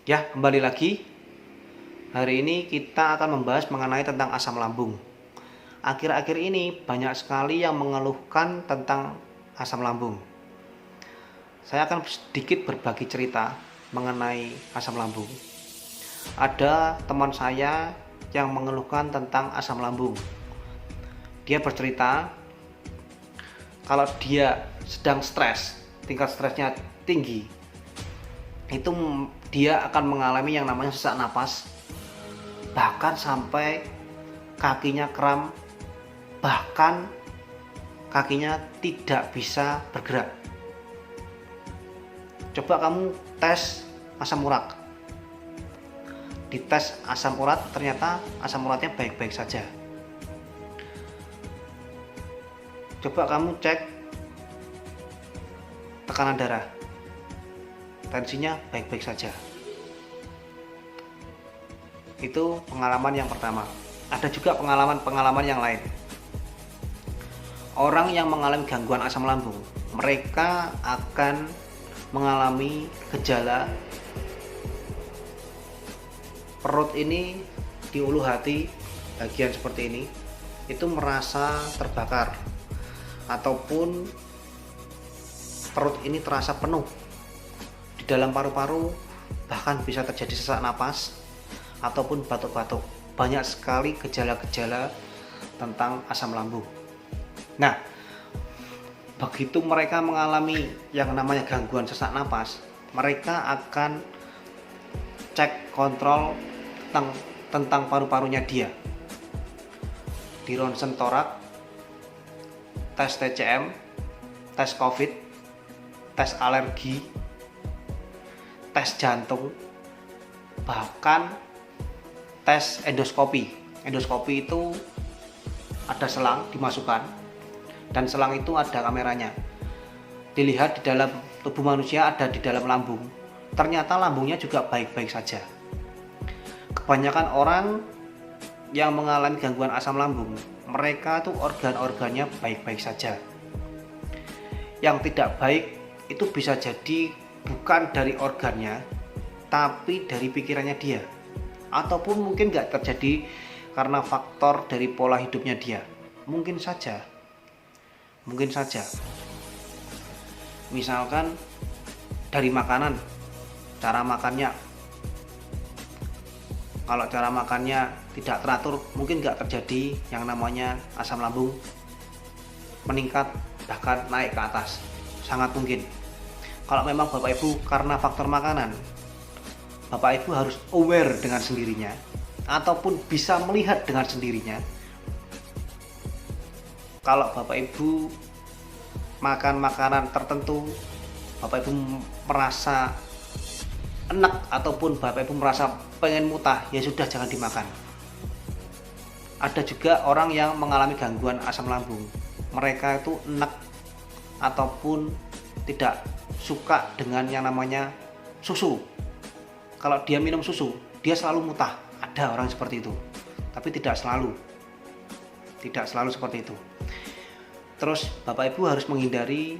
Ya, kembali lagi. Hari ini kita akan membahas mengenai tentang asam lambung. Akhir-akhir ini banyak sekali yang mengeluhkan tentang asam lambung. Saya akan sedikit berbagi cerita mengenai asam lambung. Ada teman saya yang mengeluhkan tentang asam lambung. Dia bercerita kalau dia sedang stres, tingkat stresnya tinggi, itu dia akan mengalami yang namanya sesak napas, bahkan sampai kakinya kram, bahkan kakinya tidak bisa bergerak. Coba kamu tes asam urat. Dites asam urat, ternyata asam uratnya baik-baik saja. Coba kamu cek tekanan darah, tensinya baik-baik saja. Itu pengalaman yang pertama. Ada juga pengalaman yang lain. Orang yang mengalami gangguan asam lambung, mereka akan mengalami gejala perut ini di ulu hati, bagian seperti ini, itu merasa terbakar, ataupun perut ini terasa penuh di dalam paru-paru, bahkan bisa terjadi sesak napas ataupun batuk-batuk. Banyak sekali gejala-gejala tentang asam lambung. Nah, begitu mereka mengalami yang namanya gangguan sesak napas, mereka akan cek kontrol tentang paru-parunya dia. Di ronsen torak, tes TCM, tes COVID, tes alergi, tes jantung, bahkan tes endoskopi. Endoskopi itu ada selang dimasukkan, dan selang itu ada kameranya. Dilihat di dalam tubuh manusia, ada di dalam lambung. Ternyata lambungnya juga baik-baik saja. Kebanyakan orang yang mengalami gangguan asam lambung, mereka tuh organ-organnya baik-baik saja. Yang tidak baik itu bisa jadi bukan dari organnya, tapi dari pikirannya dia, ataupun mungkin nggak terjadi karena faktor dari pola hidupnya dia. Mungkin saja misalkan dari makanan, cara makannya. Kalau cara makannya tidak teratur, mungkin nggak terjadi yang namanya asam lambung meningkat bahkan naik ke atas. Sangat mungkin. Kalau memang Bapak Ibu karena faktor makanan, Bapak Ibu harus aware dengan sendirinya, ataupun bisa melihat dengan sendirinya. Kalau Bapak Ibu makan makanan tertentu, Bapak Ibu merasa enak, ataupun Bapak Ibu merasa pengen muntah, ya sudah, jangan dimakan. Ada juga orang yang mengalami gangguan asam lambung, mereka itu enak ataupun tidak suka dengan yang namanya susu. Kalau dia minum susu, dia selalu muntah. Ada orang seperti itu, tapi tidak selalu seperti itu. Terus Bapak Ibu harus menghindari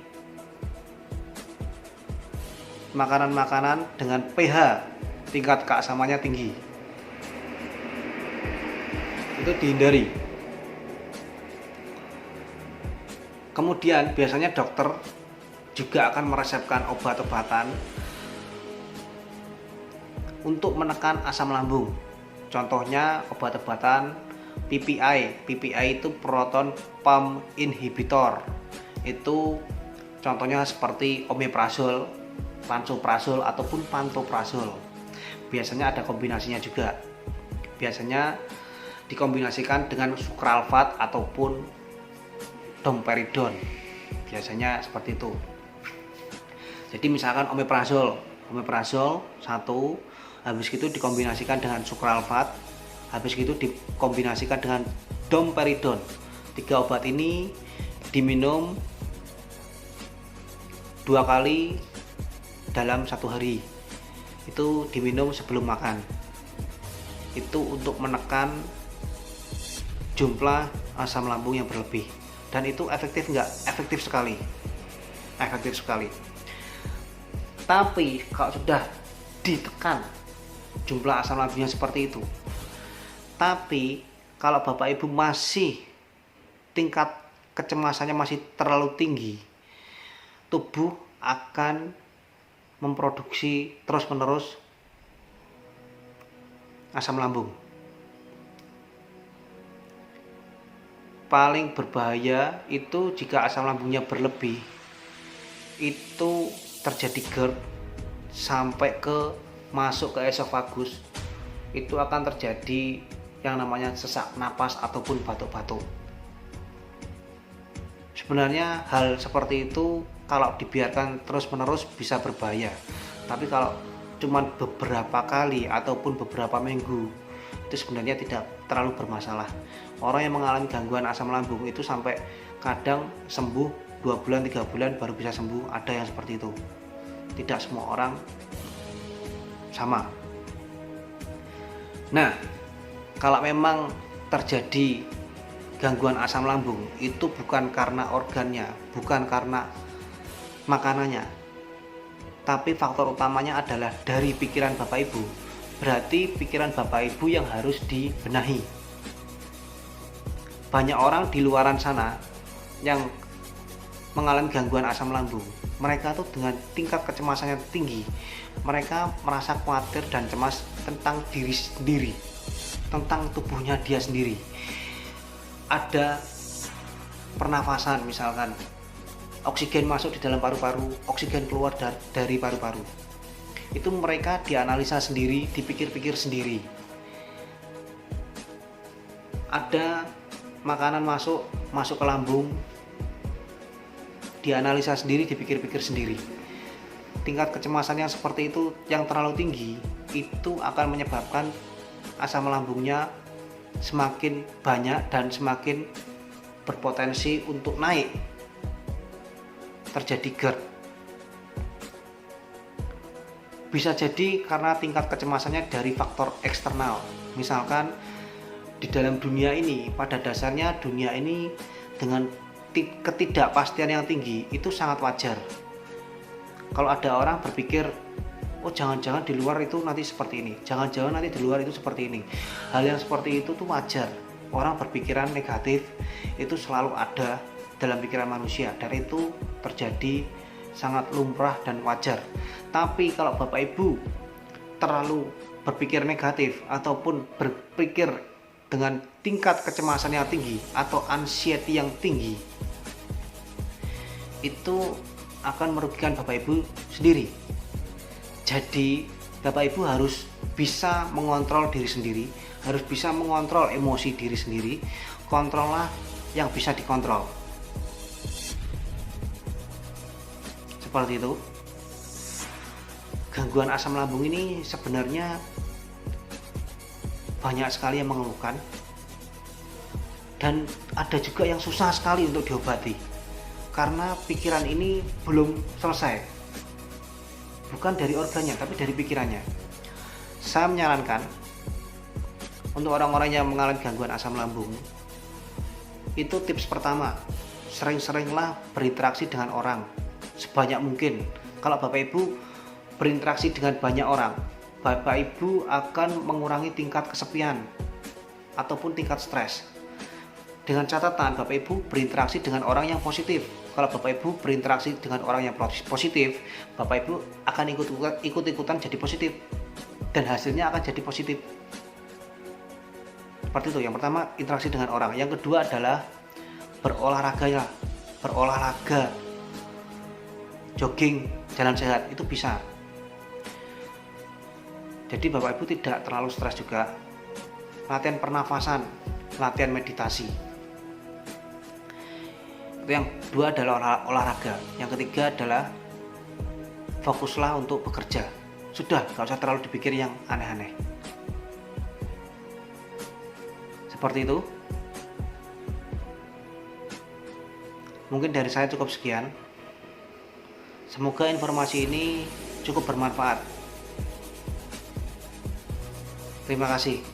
makanan-makanan dengan pH tingkat keasamannya tinggi. Itu dihindari. Kemudian biasanya dokter juga akan meresepkan obat-obatan untuk menekan asam lambung. Contohnya obat-obatan PPI. PPI itu proton pump inhibitor. Itu contohnya seperti omeprazol, lansoprazol, ataupun pantoprazol. Biasanya ada kombinasinya juga. Biasanya dikombinasikan dengan sukralfat ataupun domperidon. Biasanya seperti itu. Jadi misalkan omeprazol 1, habis itu dikombinasikan dengan sukralfat, habis itu dikombinasikan dengan domperidon. 3 obat ini diminum 2 kali dalam 1 hari. Itu diminum sebelum makan. Itu untuk menekan jumlah asam lambung yang berlebih. Dan itu efektif enggak? Efektif sekali. Tapi kalau sudah ditekan jumlah asam lambungnya seperti itu. Tapi kalau Bapak Ibu masih tingkat kecemasannya masih terlalu tinggi, tubuh akan memproduksi terus-menerus asam lambung. Paling berbahaya itu jika asam lambungnya berlebih, itu terjadi GERD sampai ke masuk ke esofagus. Itu akan terjadi yang namanya sesak napas ataupun batuk-batuk. Sebenarnya hal seperti itu kalau dibiarkan terus-menerus bisa berbahaya. Tapi kalau cuman beberapa kali ataupun beberapa minggu, itu sebenarnya tidak terlalu bermasalah. Orang yang mengalami gangguan asam lambung itu sampai kadang sembuh 2 bulan 3 bulan baru bisa sembuh, ada yang seperti itu. Tidak semua orang sama. Nah, kalau memang terjadi gangguan asam lambung, itu bukan karena organnya, bukan karena makanannya, tapi faktor utamanya adalah dari pikiran Bapak Ibu. Berarti pikiran Bapak Ibu yang harus dibenahi. Banyak orang di luaran sana yang mengalami gangguan asam lambung, mereka tuh dengan tingkat kecemasannya tinggi, mereka merasa khawatir dan cemas tentang diri sendiri, tentang tubuhnya dia sendiri. Ada pernafasan, misalkan oksigen masuk di dalam paru-paru, oksigen keluar dari paru-paru, itu mereka dianalisa sendiri, dipikir-pikir sendiri. Ada makanan masuk ke lambung, dianalisa sendiri, dipikir-pikir sendiri. Tingkat kecemasannya seperti itu yang terlalu tinggi, itu akan menyebabkan asam lambungnya semakin banyak dan semakin berpotensi untuk naik, terjadi GERD. Bisa jadi karena tingkat kecemasannya dari faktor eksternal. Misalkan di dalam dunia ini, pada dasarnya dunia ini dengan ketidakpastian yang tinggi itu sangat wajar. Kalau ada orang berpikir, oh jangan-jangan di luar itu nanti seperti ini, jangan-jangan nanti di luar itu seperti ini. Hal yang seperti itu tuh wajar. Orang berpikiran negatif itu selalu ada dalam pikiran manusia, dan itu terjadi sangat lumrah dan wajar. Tapi kalau Bapak Ibu terlalu berpikir negatif ataupun berpikir dengan tingkat kecemasan yang tinggi atau anxiety yang tinggi, itu akan merugikan Bapak Ibu sendiri. Jadi Bapak Ibu harus bisa mengontrol diri sendiri, harus bisa mengontrol emosi diri sendiri. Kontrollah yang bisa dikontrol. Seperti itu. Gangguan asam lambung ini sebenarnya banyak sekali yang mengeluhkan, dan ada juga yang susah sekali untuk diobati karena pikiran ini belum selesai. Bukan dari organnya, tapi dari pikirannya. Saya menyarankan untuk orang-orang yang mengalami gangguan asam lambung, itu tips pertama, sering-seringlah berinteraksi dengan orang sebanyak mungkin. Kalau Bapak Ibu berinteraksi dengan banyak orang, Bapak Ibu akan mengurangi tingkat kesepian ataupun tingkat stres. Dengan catatan Bapak Ibu berinteraksi dengan orang yang positif. Kalau Bapak Ibu berinteraksi dengan orang yang positif, Bapak Ibu akan ikut-ikutan jadi positif, dan hasilnya akan jadi positif. Seperti itu. Yang pertama, interaksi dengan orang. Yang kedua adalah berolahraga, jogging, jalan sehat, itu bisa. Jadi Bapak Ibu tidak terlalu stres juga. Latihan pernafasan, latihan meditasi. Yang kedua adalah olahraga. Yang ketiga adalah fokuslah untuk bekerja. Sudah, gak usah terlalu dipikir yang aneh-aneh. Seperti itu. Mungkin dari saya cukup sekian. Semoga informasi ini cukup bermanfaat. Terima kasih.